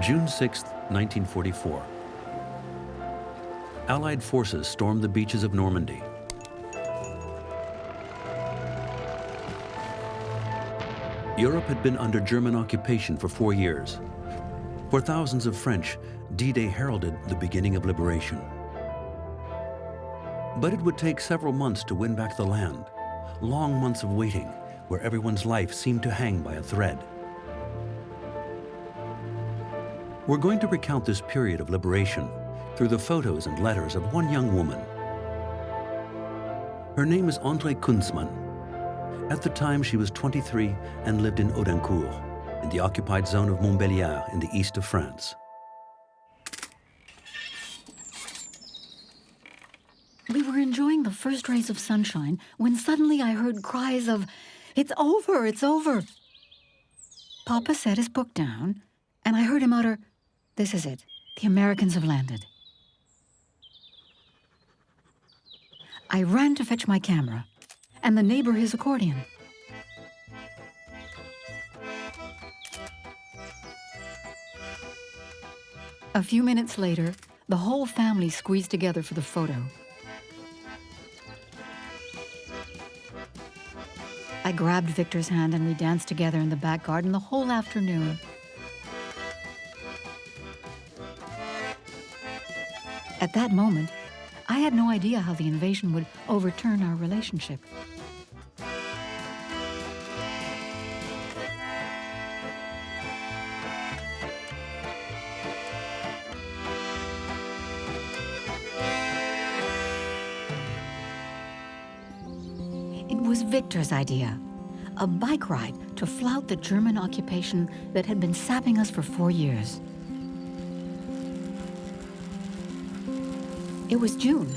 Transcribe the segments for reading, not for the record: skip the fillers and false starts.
June 6, 1944. Allied forces stormed the beaches of Normandy. Europe had been under German occupation for 4 years. For thousands of French, D-Day heralded the beginning of liberation. But it would take several months to win back the land, long months of waiting, where everyone's life seemed to hang by a thread. We're going to recount this period of liberation through the photos and letters of one young woman. Her name is Andrée Kuentzmann. At the time, she was 23 and lived in Audincourt, in the occupied zone of Montbéliard in the east of France. We were enjoying the first rays of sunshine when suddenly I heard cries of, "It's over, it's over." Papa set his book down, and I heard him utter, "This is it, the Americans have landed." I ran to fetch my camera, and the neighbor his accordion. A few minutes later, the whole family squeezed together for the photo. I grabbed Victor's hand and we danced together in the back garden the whole afternoon. At that moment, I had no idea how the invasion would overturn our relationship. It was Victor's idea, a bike ride to flout the German occupation that had been sapping us for 4 years. It was June,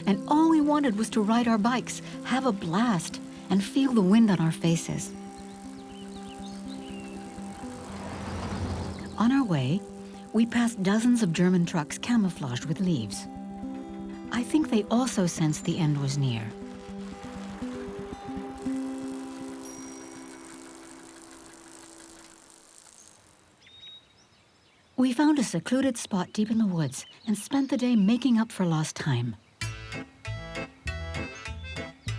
and all we wanted was to ride our bikes, have a blast, and feel the wind on our faces. On our way, we passed dozens of German trucks camouflaged with leaves. I think they also sensed the end was near. We found a secluded spot deep in the woods and spent the day making up for lost time.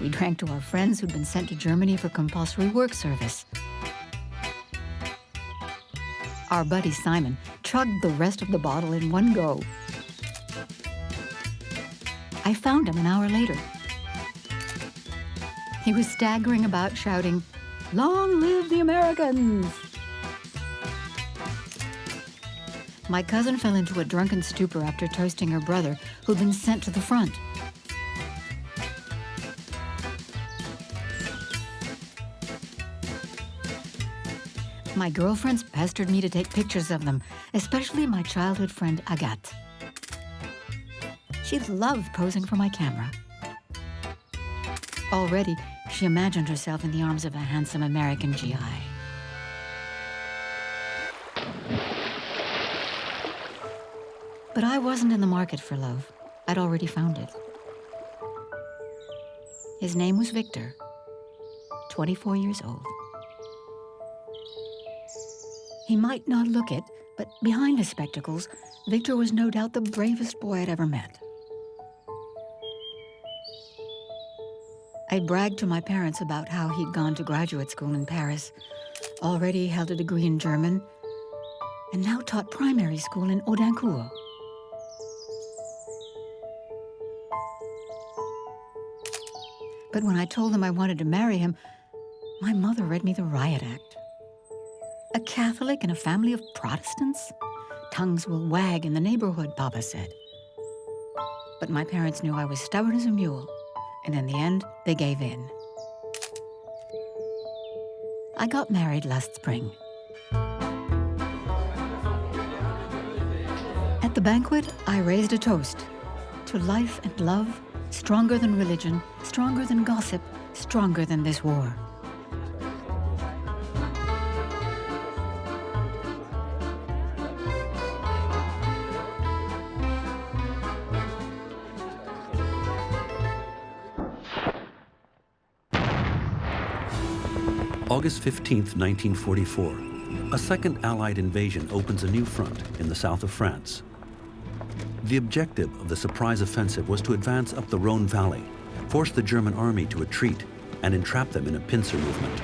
We drank to our friends who'd been sent to Germany for compulsory work service. Our buddy Simon chugged the rest of the bottle in one go. I found him an hour later. He was staggering about shouting, "Long live the Americans!" My cousin fell into a drunken stupor after toasting her brother, who'd been sent to the front. My girlfriends pestered me to take pictures of them, especially my childhood friend Agathe. She loved posing for my camera. Already, she imagined herself in the arms of a handsome American GI. But I wasn't in the market for love. I'd already found it. His name was Victor, 24 years old. He might not look it, but behind his spectacles, Victor was no doubt the bravest boy I'd ever met. I bragged to my parents about how he'd gone to graduate school in Paris, already held a degree in German, and now taught primary school in Audincourt. But when I told them I wanted to marry him, my mother read me the riot act. A Catholic in a family of Protestants? Tongues will wag in the neighborhood, Papa said. But my parents knew I was stubborn as a mule, and in the end, they gave in. I got married last spring. At the banquet, I raised a toast to life and love, stronger than religion, stronger than gossip, stronger than this war. August 15, 1944. A second Allied invasion opens a new front in the south of France. The objective of the surprise offensive was to advance up the Rhone Valley, force the German army to retreat, and entrap them in a pincer movement.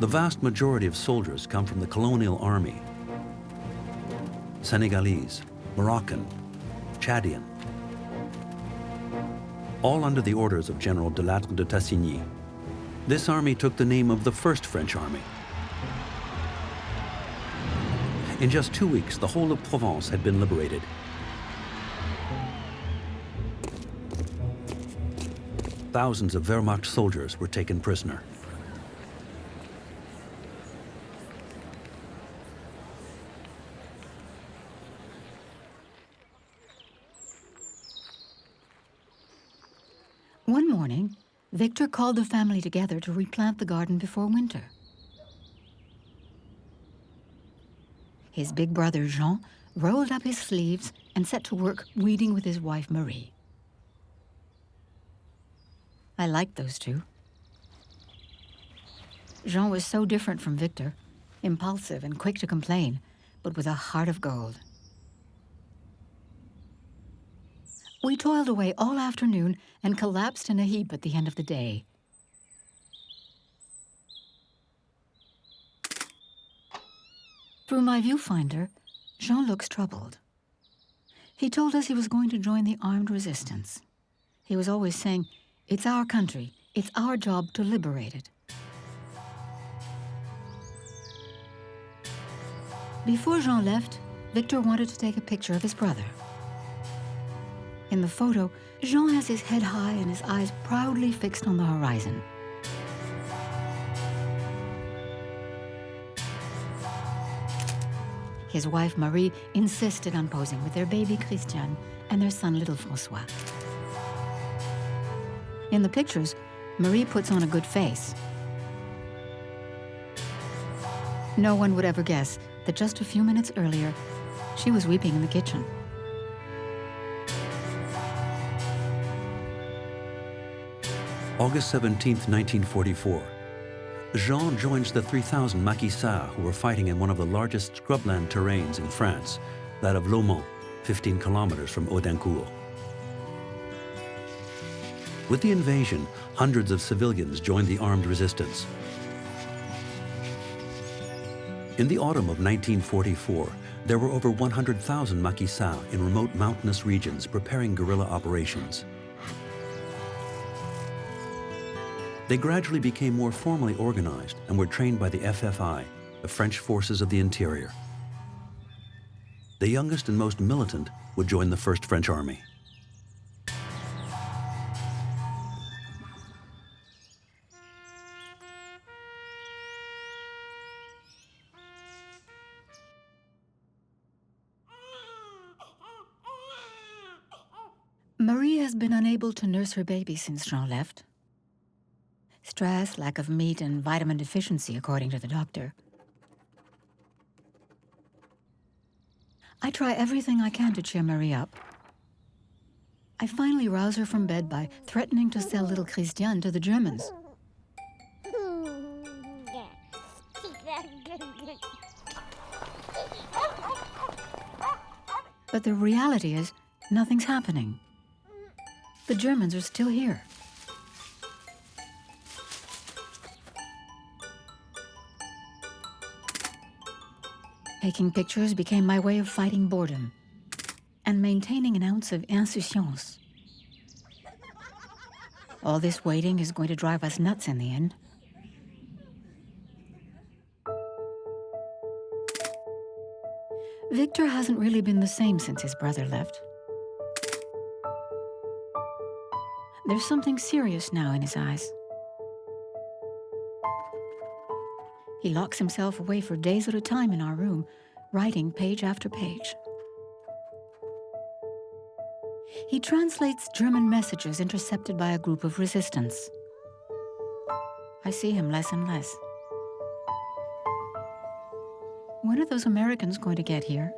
The vast majority of soldiers come from the colonial army: Senegalese, Moroccan, Chadian, all under the orders of General de Lattre de Tassigny. This army took the name of the First French Army. In just 2 weeks, the whole of Provence had been liberated. Thousands of Wehrmacht soldiers were taken prisoner. One morning, Victor called the family together to replant the garden before winter. His big brother Jean rolled up his sleeves and set to work weeding with his wife Marie. I liked those two. Jean was so different from Victor, impulsive and quick to complain, but with a heart of gold. We toiled away all afternoon and collapsed in a heap at the end of the day. Through my viewfinder, Jean looks troubled. He told us he was going to join the armed resistance. He was always saying, "It's our country, it's our job to liberate it." Before Jean left, Victor wanted to take a picture of his brother. In the photo, Jean has his head high and his eyes proudly fixed on the horizon. His wife Marie insisted on posing with their baby Christiane and their son little François. In the pictures, Marie puts on a good face. No one would ever guess that just a few minutes earlier, she was weeping in the kitchen. August 17, 1944. Jean joins the 3,000 maquisards who were fighting in one of the largest scrubland terrains in France, that of Lomont, 15 kilometers from Audincourt. With the invasion, hundreds of civilians joined the armed resistance. In the autumn of 1944, there were over 100,000 maquisards in remote mountainous regions preparing guerrilla operations. They gradually became more formally organized and were trained by the FFI, the French Forces of the Interior. The youngest and most militant would join the First French Army. Marie has been unable to nurse her baby since Jean left. Stress, lack of meat, and vitamin deficiency, according to the doctor. I try everything I can to cheer Marie up. I finally rouse her from bed by threatening to sell little Christiane to the Germans. But the reality is, nothing's happening. The Germans are still here. Taking pictures became my way of fighting boredom and maintaining an ounce of insouciance. All this waiting is going to drive us nuts in the end. Victor hasn't really been the same since his brother left. There's something serious now in his eyes. He locks himself away for days at a time in our room, writing page after page. He translates German messages intercepted by a group of resistance. I see him less and less. When are those Americans going to get here?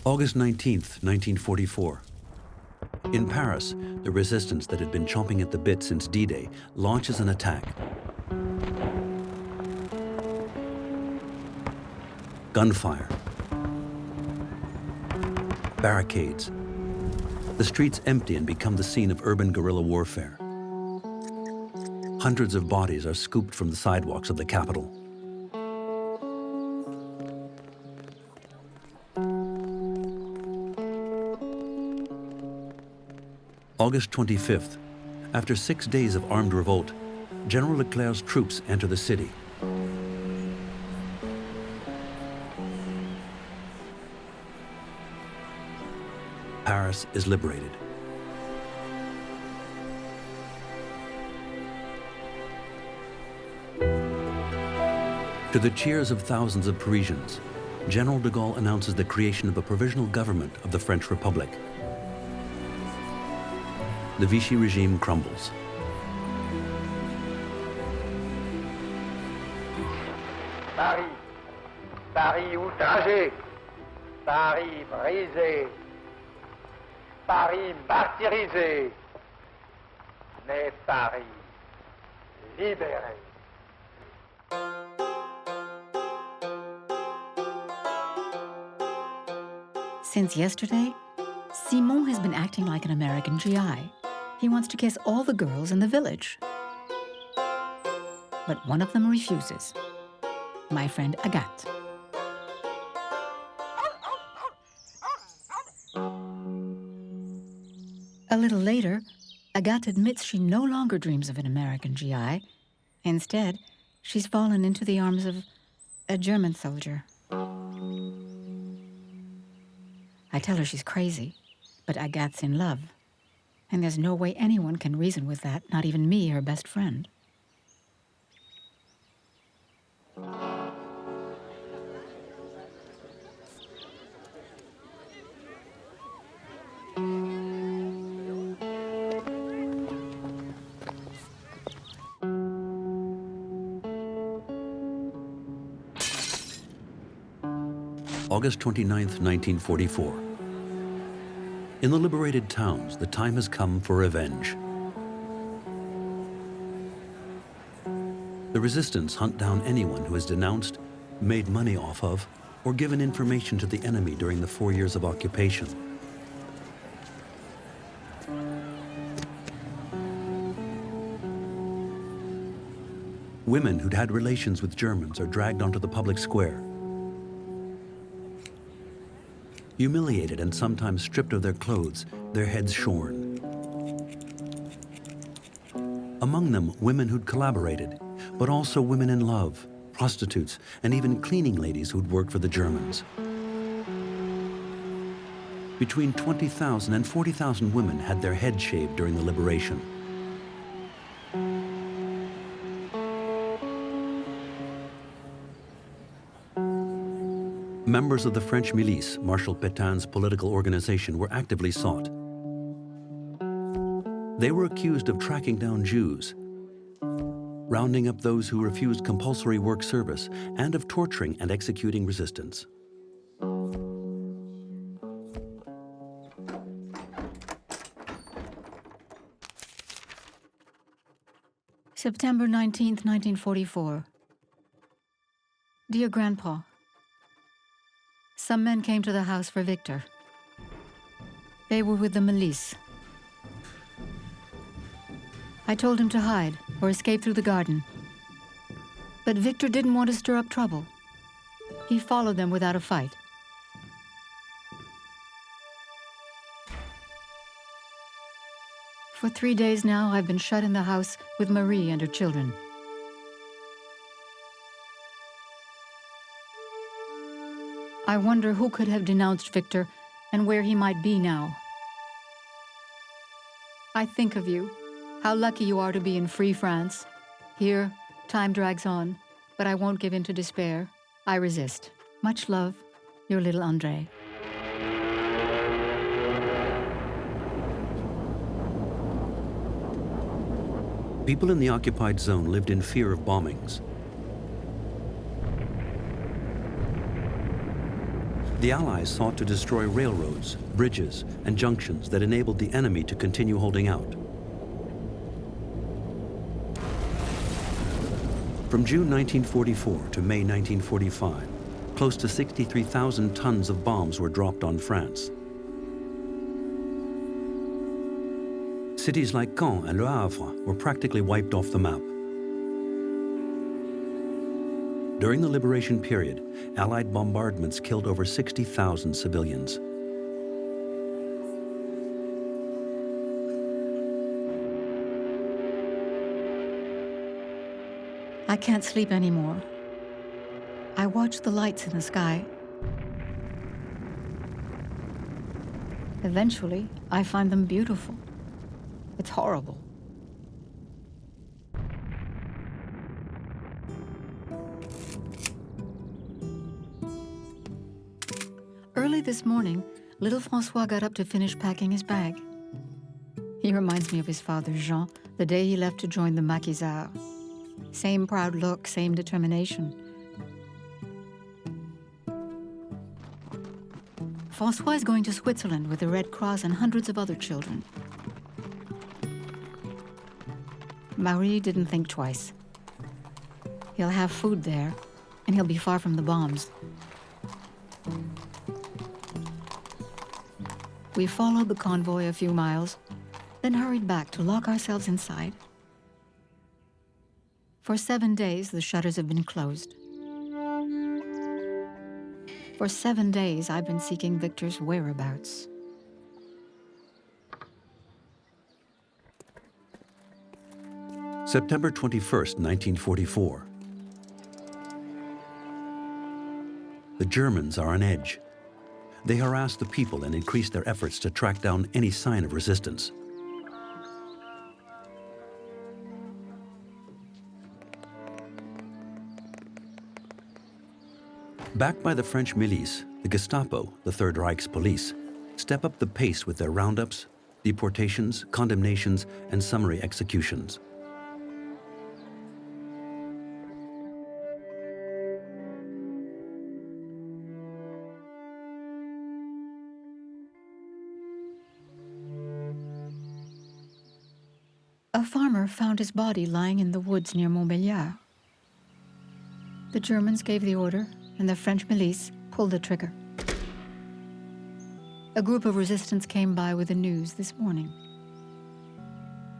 August 19th, 1944. In Paris, the resistance that had been chomping at the bit since D-Day launches an attack. Gunfire. Barricades. The streets empty and become the scene of urban guerrilla warfare. Hundreds of bodies are scooped from the sidewalks of the capital. August 25th. After 6 days of armed revolt, General Leclerc's troops enter the city. Paris is liberated. To the cheers of thousands of Parisians, General de Gaulle announces the creation of a provisional government of the French Republic. The Vichy regime crumbles. Paris, Paris outragé, Paris brisé, Paris martyrisé, mais Paris libéré. Since yesterday, Simon has been acting like an American GI. He wants to kiss all the girls in the village. But one of them refuses. My friend Agathe. A little later, Agathe admits she no longer dreams of an American GI. Instead, she's fallen into the arms of a German soldier. I tell her she's crazy, but Agathe's in love. And there's no way anyone can reason with that, not even me, her best friend. August 29th, 1944. In the liberated towns, the time has come for revenge. The resistance hunt down anyone who has denounced, made money off of, or given information to the enemy during the 4 years of occupation. Women who'd had relations with Germans are dragged onto the public square. Humiliated and sometimes stripped of their clothes, their heads shorn. Among them, women who'd collaborated, but also women in love, prostitutes, and even cleaning ladies who'd worked for the Germans. Between 20,000 and 40,000 women had their heads shaved during the liberation. Members of the French milice, Marshal Pétain's political organization, were actively sought. They were accused of tracking down Jews, rounding up those who refused compulsory work service, and of torturing and executing resistance. September 19th, 1944. Dear Grandpa, some men came to the house for Victor. They were with the milice. I told him to hide or escape through the garden. But Victor didn't want to stir up trouble. He followed them without a fight. For 3 days now, I've been shut in the house with Marie and her children. I wonder who could have denounced Victor and where he might be now. I think of you, how lucky you are to be in free France. Here, time drags on, but I won't give in to despair. I resist. Much love, your little Andrée. People in the occupied zone lived in fear of bombings. The Allies sought to destroy railroads, bridges, and junctions that enabled the enemy to continue holding out. From June 1944 to May 1945, close to 63,000 tons of bombs were dropped on France. Cities like Caen and Le Havre were practically wiped off the map. During the liberation period, Allied bombardments killed over 60,000 civilians. I can't sleep anymore. I watch the lights in the sky. Eventually, I find them beautiful. It's horrible. Early this morning, little François got up to finish packing his bag. He reminds me of his father, Jean, the day he left to join the maquisards. Same proud look, same determination. François is going to Switzerland with the Red Cross and hundreds of other children. Marie didn't think twice. He'll have food there, and he'll be far from the bombs. We followed the convoy a few miles, then hurried back to lock ourselves inside. For 7 days, the shutters have been closed. For 7 days, I've been seeking Victor's whereabouts. September 21st, 1944. The Germans are on edge. They harass the people and increase their efforts to track down any sign of resistance. Backed by the French milice, the Gestapo, the Third Reich's police, step up the pace with their roundups, deportations, condemnations, and summary executions. A farmer found his body lying in the woods near Montbéliard. The Germans gave the order, and the French milice pulled the trigger. A group of resistance came by with the news this morning.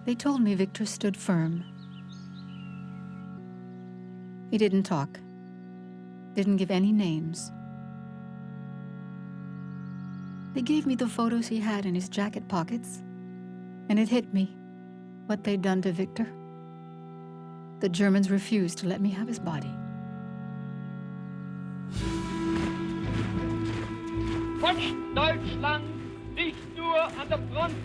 They told me Victor stood firm. He didn't talk, didn't give any names. They gave me the photos he had in his jacket pockets, and it hit me what they'd done to Victor. The Germans refused to let me have his body. Forscht Deutschland nicht nur an der Front,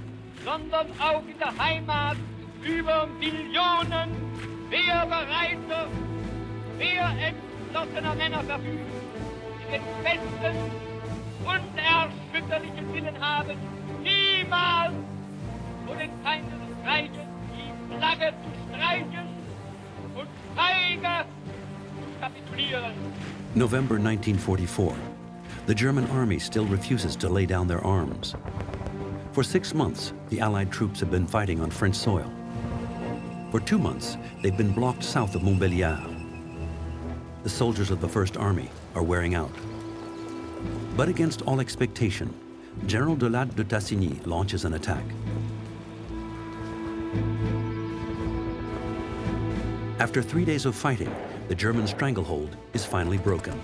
sondern auch in der Heimat über Millionen wehrbereiter, wehrentschlossener Männer verfügen, die den festen, unerschütterlichen Willen haben, niemals vor den Feinden des Reiches die Flagge zu streichen und feige zu kapitulieren. November 1944. The German army still refuses to lay down their arms. For 6 months, the Allied troops have been fighting on French soil. For 2 months, they've been blocked south of Montbéliard. The soldiers of the First Army are wearing out. But against all expectation, General Deloget de Tassigny launches an attack. After 3 days of fighting, the German stranglehold is finally broken.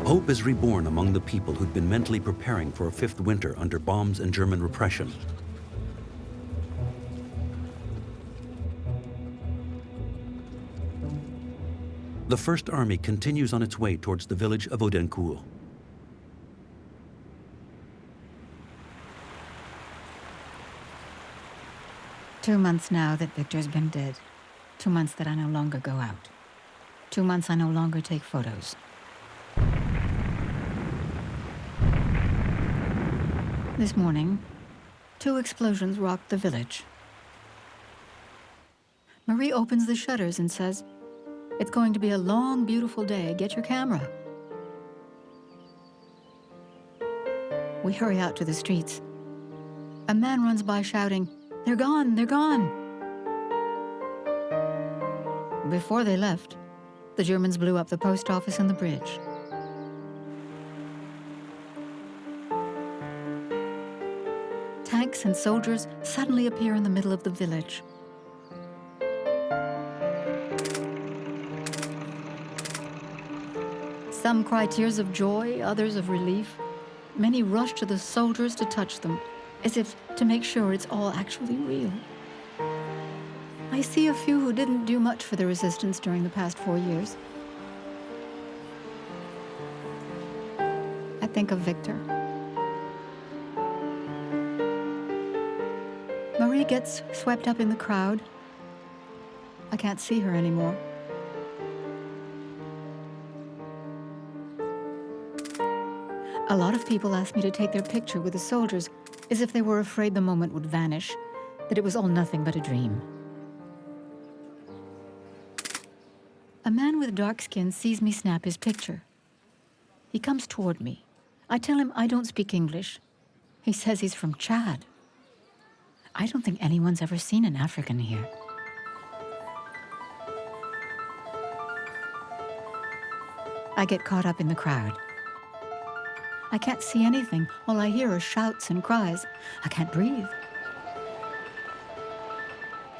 Hope is reborn among the people who'd been mentally preparing for a fifth winter under bombs and German repression. The First Army continues on its way towards the village of Audincourt. Two months now that Victor's been dead. 2 months that I no longer go out. 2 months I no longer take photos. This morning, 2 explosions rocked the village. Marie opens the shutters and says, "It's going to be a long, beautiful day. Get your camera." We hurry out to the streets. A man runs by shouting, "They're gone, they're gone." Before they left, the Germans blew up the post office and the bridge. Tanks and soldiers suddenly appear in the middle of the village. Some cry tears of joy, others of relief. Many rush to the soldiers to touch them, as if to make sure it's all actually real. I see a few who didn't do much for the resistance during the past 4 years. I think of Victor. Marie gets swept up in the crowd. I can't see her anymore. A lot of people asked me to take their picture with the soldiers, as if they were afraid the moment would vanish, that it was all nothing but a dream. A man with dark skin sees me snap his picture. He comes toward me. I tell him I don't speak English. He says he's from Chad. I don't think anyone's ever seen an African here. I get caught up in the crowd. I can't see anything. All I hear are shouts and cries. I can't breathe.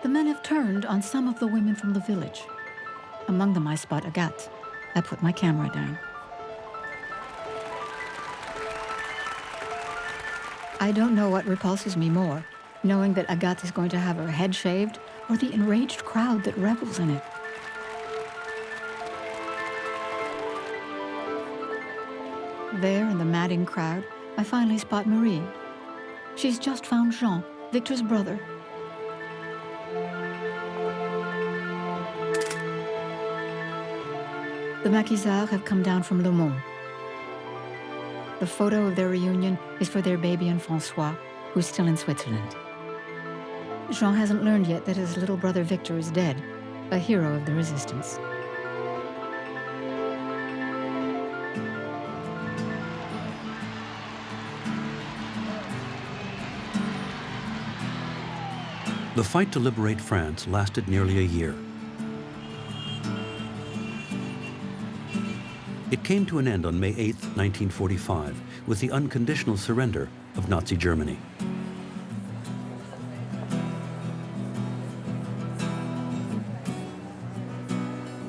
The men have turned on some of the women from the village. Among them I spot Agathe. I put my camera down. I don't know what repulses me more, knowing that Agathe is going to have her head shaved, or the enraged crowd that revels in it. There in the madding crowd, I finally spot Marie. She's just found Jean, Victor's brother. The maquisards have come down from Le Mans. The photo of their reunion is for their baby and François, who's still in Switzerland. Jean hasn't learned yet that his little brother Victor is dead, a hero of the resistance. The fight to liberate France lasted nearly a year. It came to an end on May 8, 1945, with the unconditional surrender of Nazi Germany.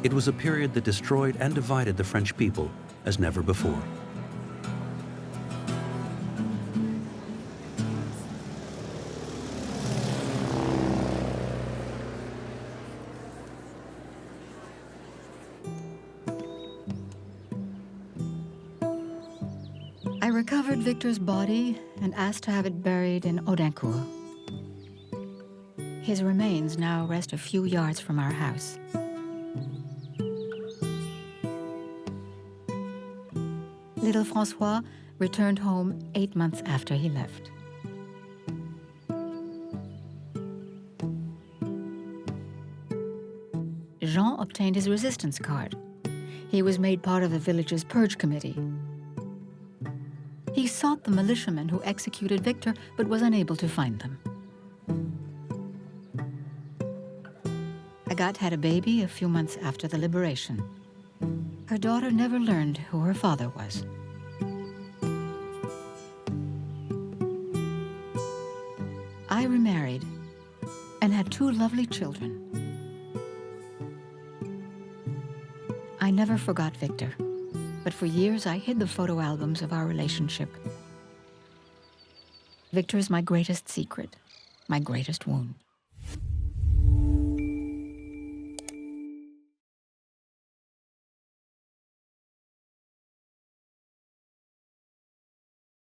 It was a period that destroyed and divided the French people as never before. I recovered Victor's body and asked to have it buried in Audincourt. His remains now rest a few yards from our house. Little François returned home 8 months after he left. Jean obtained his resistance card. He was made part of the village's purge committee. He sought the militiamen who executed Victor, but was unable to find them. Agathe had a baby a few months after the liberation. Her daughter never learned who her father was. I remarried and had 2 lovely children. I never forgot Victor, but for years I hid the photo albums of our relationship. Victor is my greatest secret, my greatest wound.